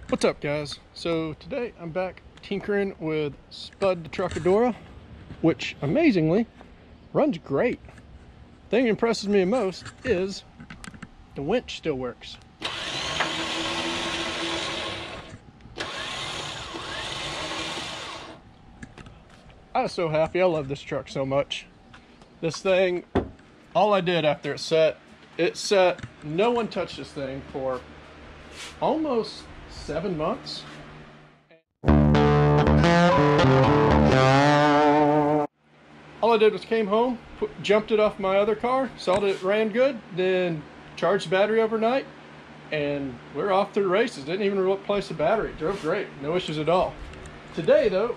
What's up, guys? So today I'm back tinkering with Spud the Truckadora, which amazingly runs great. The thing that impresses me most is the winch still works. I was so happy. I love this truck so much. This thing, all I did after it set, no one touched this thing for almost 7 months. All I did was came home, jumped it off my other car, saw that it ran good, then charged the battery overnight, and we're off to the races. Didn't even replace the battery. Drove great, no issues at all. Today though,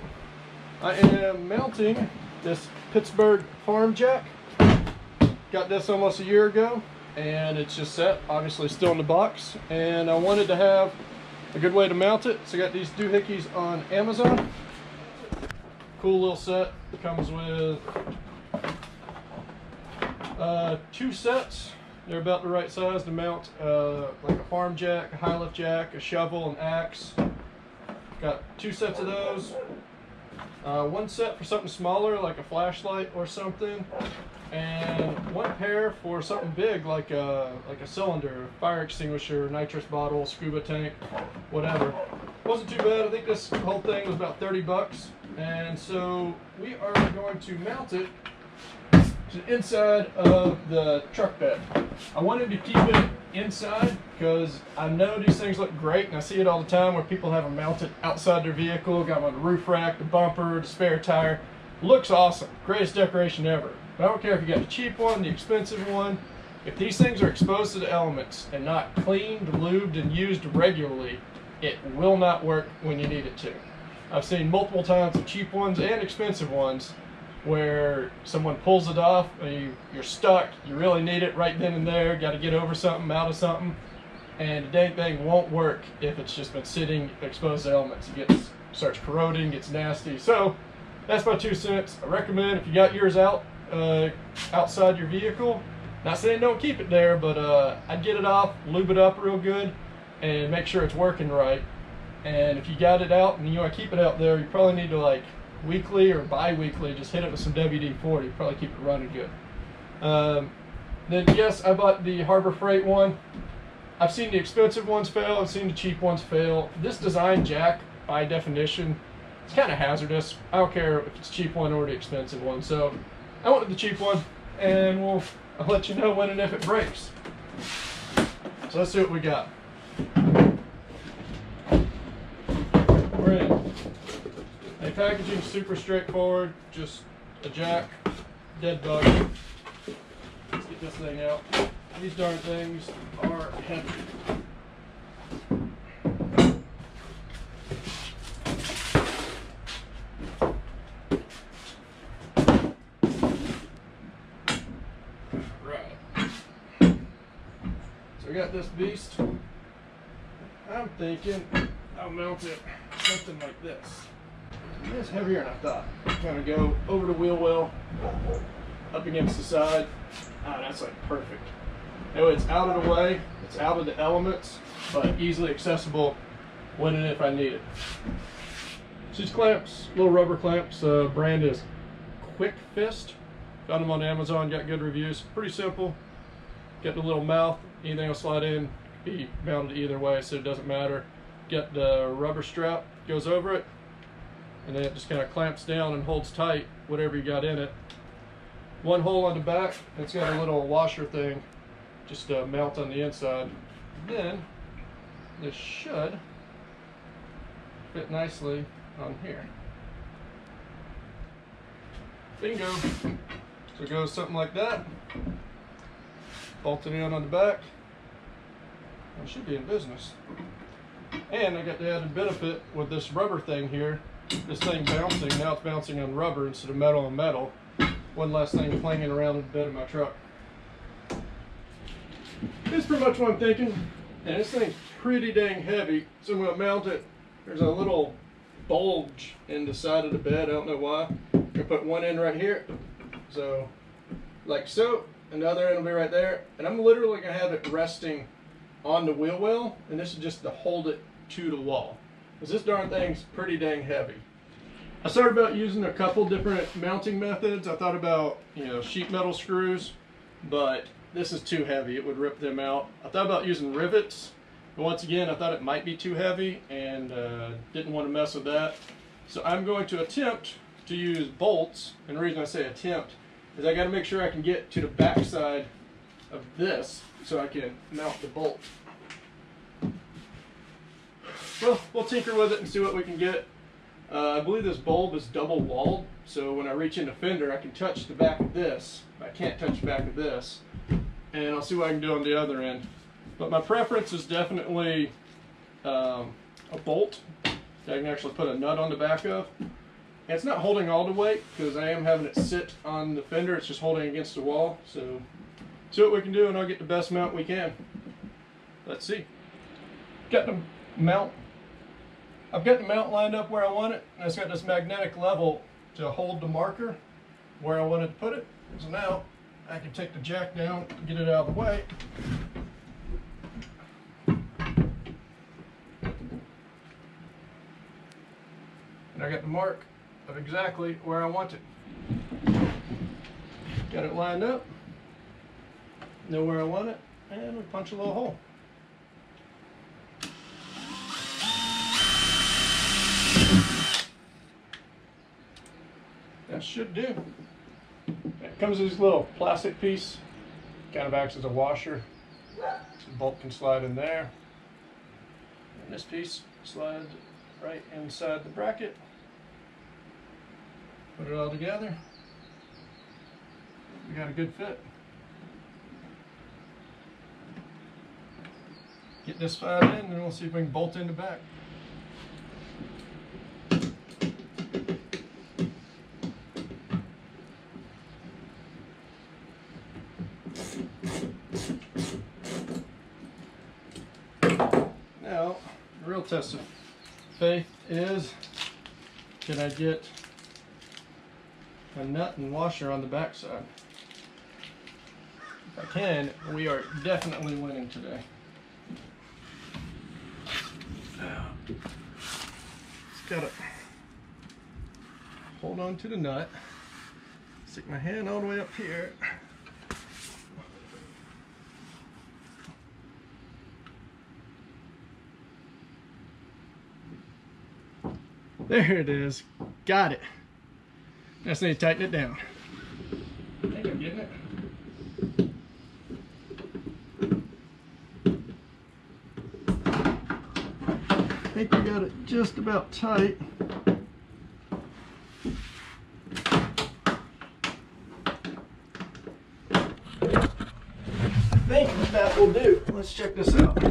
I am mounting this Pittsburgh farm jack. Got this almost a year ago, and it's just set, obviously still in the box, and I wanted to have a good way to mount it, so I got these doohickeys on Amazon. Cool little set. It comes with 2 sets. They're about the right size to mount like a farm jack, a high lift jack, a shovel, an axe. Got 2 sets of those. 1 set for something smaller like a flashlight or something, and 1 pair for something big like a cylinder, fire extinguisher, nitrous bottle, scuba tank, whatever. Wasn't too bad. I think this whole thing was about 30 bucks. And so we are going to mount it to the inside of the truck bed. I wanted to keep it inside because I know these things look great, and I see it all the time where people have them mounted outside their vehicle, got them on the roof rack, the bumper, the spare tire. Looks awesome. Greatest decoration ever. But I don't care if you got the cheap one, the expensive one. If these things are exposed to the elements and not cleaned, lubed, and used regularly, it will not work when you need it to. I've seen multiple times of cheap ones and expensive ones where someone pulls it off, and you're stuck, you really need it right then and there, got to get over something, out of something, and the dang thing won't work if it's just been sitting exposed to elements. It starts corroding, gets nasty. So that's my 2 cents. I recommend if you got yours outside your vehicle, not saying don't keep it there, but I'd get it off, lube it up real good, and make sure it's working right. And if you got it out and you want to keep it out there, you probably need to, like, weekly or bi-weekly, just hit it with some WD-40. Probably keep it running good. Then yes, I bought the Harbor Freight one. I've seen the expensive ones fail, I've seen the cheap ones fail. This design jack, by definition, it's kind of hazardous. I don't care if it's a cheap one or the expensive one. So I wanted the cheap one, and I'll let you know when and if it breaks. So let's see what we got. We're in. The packaging is super straightforward, just a jack, dead bug. Let's get this thing out. These darn things are heavy. Right. So we got this beast. I'm thinking I'll mount it something like this. It's heavier than I thought. Kind of go over the wheel well, up against the side. Ah, that's like perfect. No, it's out of the way, it's out of the elements, but easily accessible when and if I need it. So these clamps, little rubber clamps, brand is Quick Fist. Found them on Amazon, got good reviews. Pretty simple. Got the little mouth, anything will slide in, be mounted either way, so it doesn't matter. Get the rubber strap, goes over it, and then it just kind of clamps down and holds tight whatever you got in it. 1 hole on the back, and it's got a little washer thing just to mount on the inside. Then this should fit nicely on here. Bingo. So it goes something like that. Bolt it in on the back. I should be in business. And I got the added benefit with this rubber thing here. This thing bouncing, now it's bouncing on rubber instead of metal on metal. One less thing clanging around in the bed of my truck. This is pretty much what I'm thinking. And this thing's pretty dang heavy, so I'm going to mount it. There's a little bulge in the side of the bed, I don't know why. I'm going to put one end right here. So, like so, and the other end will be right there. And I'm literally going to have it resting on the wheel well, and this is just to hold it to the wall. Because this darn thing's pretty dang heavy. I started about using a couple different mounting methods. I thought about, you know, sheet metal screws, but this is too heavy. It would rip them out. I thought about using rivets, but once again, I thought it might be too heavy and didn't want to mess with that. So I'm going to attempt to use bolts, and the reason I say attempt is I got to make sure I can get to the back side of this so I can mount the bolt. Well, we'll tinker with it and see what we can get. I believe this bulb is double walled, so when I reach in the fender I can touch the back of this. I can't touch the back of this, and I'll see what I can do on the other end. But my preference is definitely a bolt that I can actually put a nut on the back of. And it's not holding all the weight because I am having it sit on the fender. It's just holding against the wall. So see what we can do, and I'll get the best mount we can. Let's see. Got the mount. I've got the mount lined up where I want it, and it's got this magnetic level to hold the marker where I wanted to put it. So now I can take the jack down and get it out of the way. And I got the mark of exactly where I want it. Got it lined up, know where I want it, and we punch a little hole. That should do. It comes with this little plastic piece, kind of acts as a washer. The bolt can slide in there. And this piece slides right inside the bracket. Put it all together. We got a good fit. Get this side in, and we'll see if we can bolt in the back. Now, the real test of faith is, can I get a nut and washer on the back side? If I can, we are definitely winning today. Just gotta hold on to the nut, stick my hand all the way up here. There it is. Got it. Just need to tighten it down. I think I'm getting it. I think we got it just about tight. I think that will do. Let's check this out.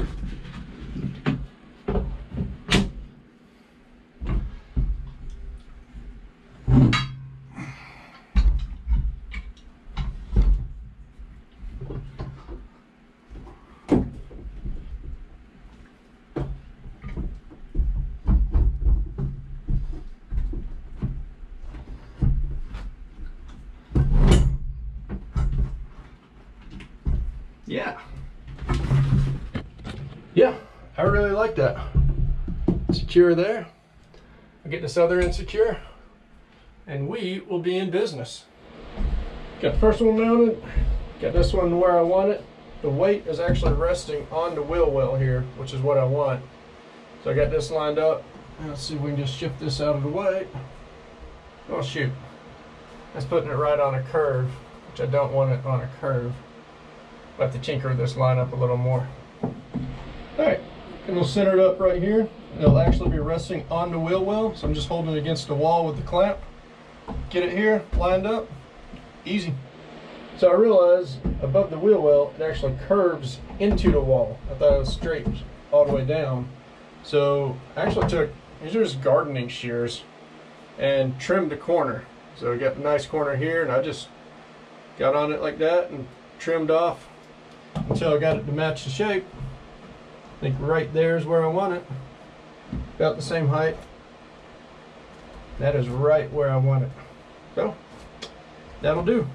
Yeah, I really like that. Secure there. I'll get this other end secure, and we will be in business. Got the first one mounted, got this one where I want it. The weight is actually resting on the wheel well here, which is what I want. So I got this lined up. Let's see if we can just shift this out of the way. Oh shoot, that's putting it right on a curve, which I don't want it on a curve. I'll have to tinker this line up a little more. Alright, and we'll center it up right here. It'll actually be resting on the wheel well, so I'm just holding it against the wall with the clamp. Get it here, lined up, easy. So I realized above the wheel well, it actually curves into the wall. I thought it was straight all the way down. So I actually took, these are just gardening shears, and trimmed the corner. So we got a nice corner here, and I just got on it like that and trimmed off until I got it to match the shape. I think right there is where I want it. About the same height. That is right where I want it. So, that'll do.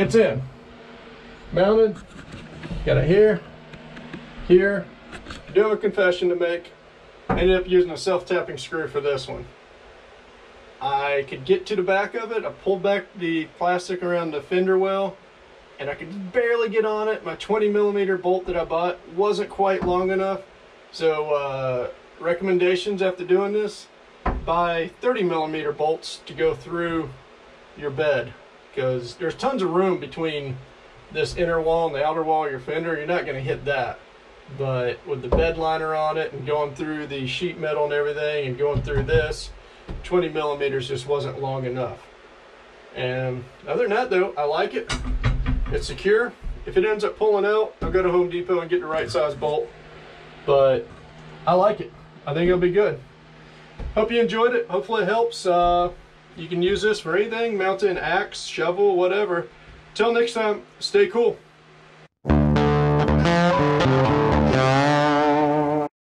it's in. Mounted. Got it here, here. I do have a confession to make. I ended up using a self-tapping screw for this one. I could get to the back of it. I pulled back the plastic around the fender well, and I could barely get on it. My 20mm bolt that I bought wasn't quite long enough. So recommendations after doing this, buy 30mm bolts to go through your bed, because there's tons of room between this inner wall and the outer wall of your fender. You're not going to hit that. But with the bed liner on it and going through the sheet metal and everything and going through this, 20mm just wasn't long enough. And other than that though, I like it. It's secure. If it ends up pulling out, I'll go to Home Depot and get the right size bolt. But I like it. I think it'll be good. Hope you enjoyed it. Hopefully it helps. You can use this for anything, mount it in axe, shovel, whatever. Till next time, stay cool.